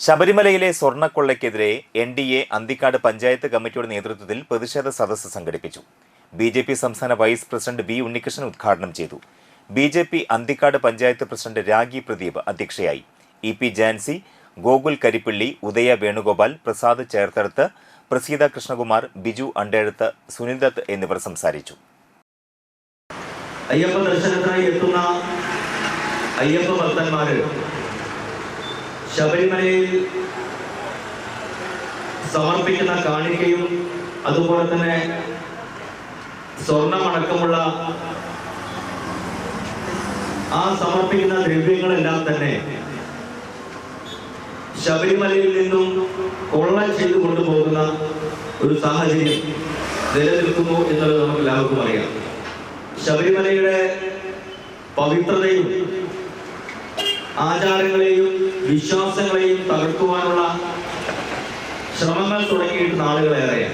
ശബരിമലയിലെ സ്വർണ്ണക്കൊള്ളയ്ക്കെതിരെ NDA അന്തിക്കാട് പഞ്ചായത്ത് കമ്മിറ്റിയുടെ നേതൃത്വത്തിൽ പ്രതിഷേധ സദസ്സ് സംഘടിപ്പിച്ചു. BJP സംസ്ഥാന വൈസ് പ്രസിഡന്റ് V. ഉണ്ണികൃഷ്ണൻ ഉദ്ഘാടനം ചെയ്തു. BJP അന്തിക്കാട് പഞ്ചായത്ത് പ്രസിഡന്റ് രാഗി പ്രദീപ് അധ്യക്ഷയായി. EP ജാൻസി, ഗോകുൽ കരിപ്പിള്ളി, ഉദയ വേണുഗോപാൽ, പ്രസാദ് ചേർത്തടത്ത്, പ്രസീത കൃഷ്ണകുമാർ, ബിജു അണ്ടേഴത്ത്, സുനിൽ ദത്ത് എന്നിവർ സംസാരിച്ചു. അയ്യപ്പ ദർശനത്തിനായി എത്തുന്ന അയ്യപ്പ ഭക്തന്മാര് ശബരിമലയിൽ സമർപ്പിക്കുന്ന കാണിക്കയും അതുപോലെ തന്നെ സ്വർണമടക്കമുള്ള ആ സമർപ്പിക്കുന്ന ദ്രവ്യങ്ങളെല്ലാം തന്നെ ശബരിമലയിൽ നിന്നും കൊള്ള ചെയ്തു കൊണ്ടുപോകുന്ന ഒരു സാഹചര്യം നിലനിൽക്കുന്നു എന്നുള്ളത് നമുക്ക് എല്ലാവർക്കും അറിയാം. ശബരിമലയുടെ പവിത്രതയും ആചാരങ്ങളെയും വിശ്വാസങ്ങളെയും തകർക്കുവാനുള്ള ശ്രമങ്ങൾ തുടങ്ങിയിട്ട് നാളുകളേറെയാണ്.